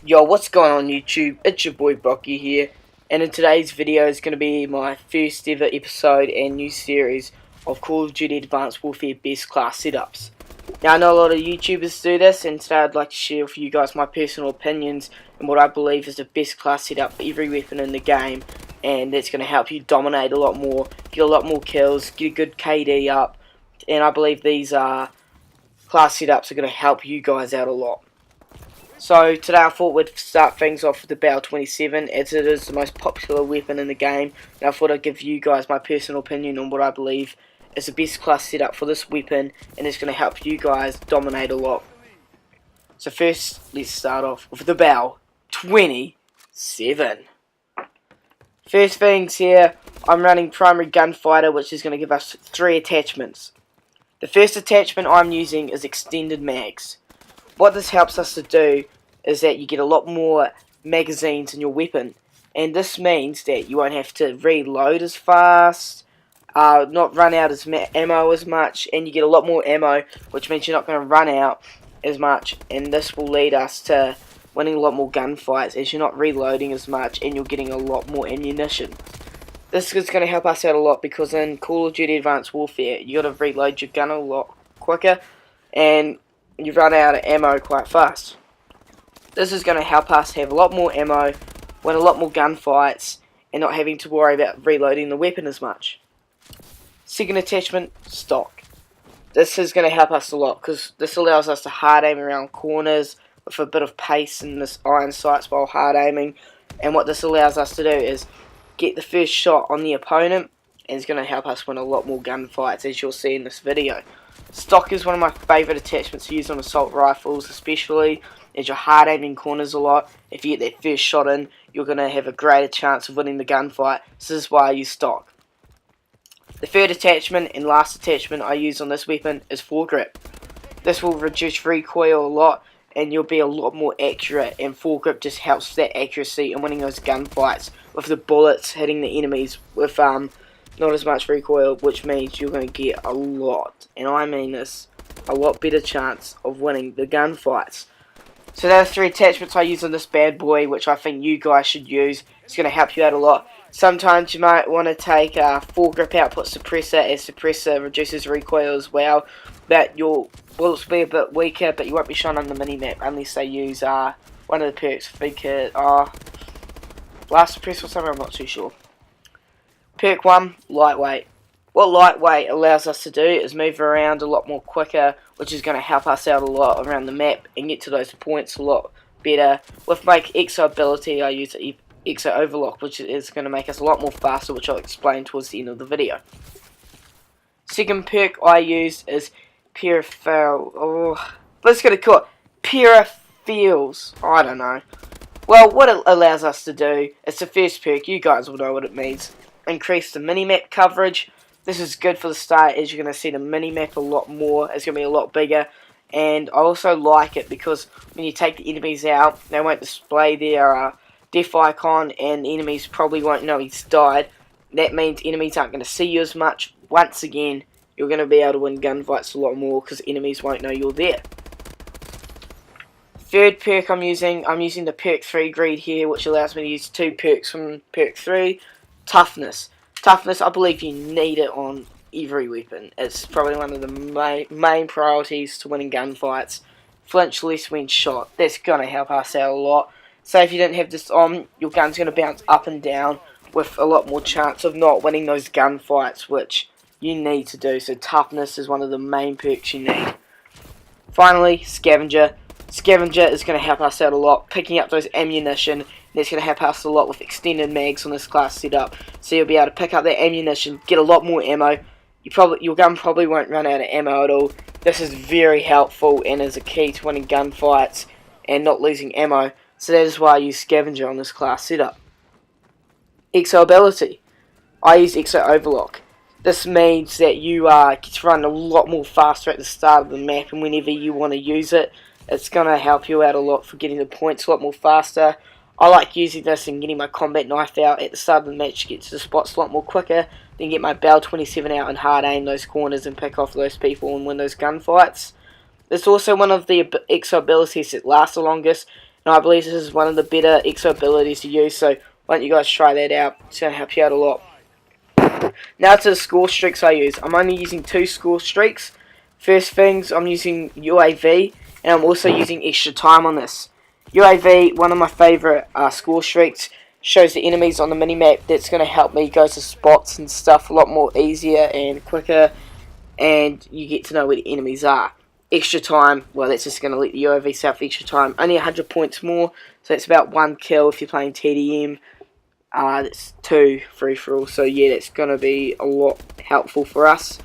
Yo, what's going on YouTube? It's your boy Brocky here, and in today's video is going to be my first ever episode and new series of Call of Duty Advanced Warfare Best Class Setups. Now, I know a lot of YouTubers do this, and today I'd like to share with you guys my personal opinions and what I believe is the best class setup for every weapon in the game, and that's going to help you dominate a lot more, get a lot more kills, get a good KD up, and I believe these class setups are going to help you guys out a lot. So today I thought we'd start things off with the BAL-27, as it is the most popular weapon in the game, and I thought I'd give you guys my personal opinion on what I believe is the best class setup for this weapon, and it's going to help you guys dominate a lot. So first, let's start off with the BAL-27. First things here, I'm running primary gunfighter, which is going to give us 3 attachments. The first attachment I'm using is extended mags. What this helps us to do is that you get a lot more magazines in your weapon, and this means that you won't have to reload as fast, not run out as ammo as much, and you get a lot more ammo, which means you're not going to run out as much, and this will lead us to winning a lot more gunfights as you're not reloading as much and you're getting a lot more ammunition. This is going to help us out a lot because in Call of Duty Advanced Warfare you got to reload your gun a lot quicker, and you run out of ammo quite fast. This is going to help us have a lot more ammo, win a lot more gunfights, and not having to worry about reloading the weapon as much. Second attachment, stock. This is going to help us a lot because this allows us to hard aim around corners with a bit of pace in this iron sights while hard aiming, and what this allows us to do is get the first shot on the opponent, and it's going to help us win a lot more gunfights, as you'll see in this video. Stock is one of my favourite attachments to use on assault rifles, especially as you're hard aiming corners a lot. If you get that first shot in, you're going to have a greater chance of winning the gunfight. So this is why I use stock. The third attachment and last attachment I use on this weapon is foregrip. This will reduce recoil a lot, and you'll be a lot more accurate, and foregrip just helps that accuracy in winning those gunfights with the bullets hitting the enemies with not as much recoil, which means you're going to get a lot, and I mean this, a lot better chance of winning the gunfights. So there are 3 attachments I use on this bad boy, which I think you guys should use. It's going to help you out a lot. Sometimes you might want to take foregrip output suppressor, as suppressor reduces recoil as well. That your bullets will be a bit weaker, but you won't be shown on the minimap unless they use one of the perks. I think blast suppressor or something, I'm not too sure. Perk 1, lightweight. What lightweight allows us to do is move around a lot more quicker, which is going to help us out a lot around the map and get to those points a lot better. With my exo ability, I use exo overlock, which is going to make us a lot more faster, which I'll explain towards the end of the video. Second perk I use is let's get it called Peripheals. I don't know. Well, what it allows us to do, it's the first perk, you guys will know what it means. Increase the minimap coverage. This is good for the start, as you're going to see the minimap a lot more. It's going to be a lot bigger, and I also like it because when you take the enemies out, they won't display their death icon, and the enemies probably won't know he's died. That means enemies aren't going to see you as much. Once again, you're going to be able to win gunfights a lot more because enemies won't know you're there. Third perk I'm using the perk 3 greed here, which allows me to use 2 perks from perk 3. Toughness. Toughness, I believe you need it on every weapon. It's probably one of the main priorities to winning gunfights. Flinch less when shot. That's going to help us out a lot. So if you didn't have this on, your gun's going to bounce up and down with a lot more chance of not winning those gunfights, which you need to do. So toughness is one of the main perks you need. Finally, scavenger. Scavenger is going to help us out a lot, picking up those ammunition. That's going to help us a lot with extended mags on this class setup. So you'll be able to pick up that ammunition, get a lot more ammo. Your gun probably won't run out of ammo at all. This is very helpful and is a key to winning gunfights and not losing ammo. So that is why I use scavenger on this class setup. Exo ability. I use exo overlock. This means that you get to run a lot more faster at the start of the map, and whenever you want to use it, it's going to help you out a lot for getting the points a lot more faster. I like using this and getting my combat knife out at the start of the match to get to the spots a lot more quicker, then get my BAL-27 out and hard aim those corners and pick off those people and win those gunfights. It's also one of the exo abilities that lasts the longest, and I believe this is one of the better exo abilities to use, so why don't you guys try that out. It's going to help you out a lot. Now to the score streaks I use. I'm only using 2 score streaks. First things, I'm using UAV, and I'm also using extra time on this. UAV, one of my favourite score streaks, shows the enemies on the minimap. That's going to help me go to spots and stuff a lot more easier and quicker, and you get to know where the enemies are. Extra time, well, that's just going to let the UAV self extra time. Only 100 points more, so it's about 1 kill if you're playing TDM. That's 2 free-for-all, so yeah, that's going to be a lot helpful for us.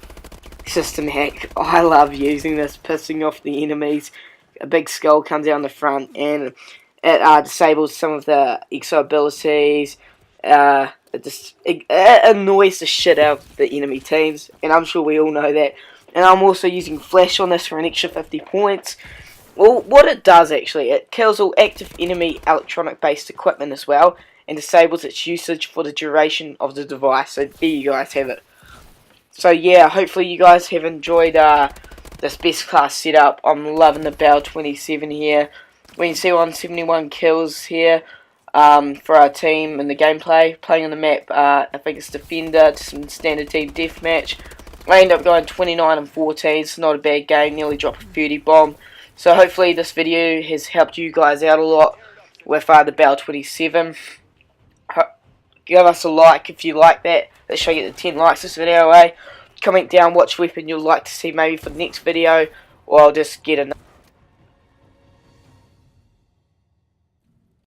System hack, I love using this, pissing off the enemies. A big skull comes down the front, and it disables some of the exo abilities. It annoys the shit out of the enemy teams, and I'm sure we all know that. And I'm also using flash on this for an extra 50 points. Well, what it does actually, it kills all active enemy electronic based equipment as well, and disables its usage for the duration of the device. So there you guys have it. So yeah, hopefully you guys have enjoyed this best class setup. I'm loving the BAL-27 here. We can see 171 kills here for our team in the gameplay. Playing on the map, I think it's Defender, some standard team deathmatch. I ended up going 29 and 14. It's not a bad game. Nearly dropped a 30 bomb. So hopefully this video has helped you guys out a lot with the BAL-27. Give us a like if you like that. Let's try to get the 10 likes this video away. Comment down which weapon you'd like to see maybe for the next video, or I'll just get another.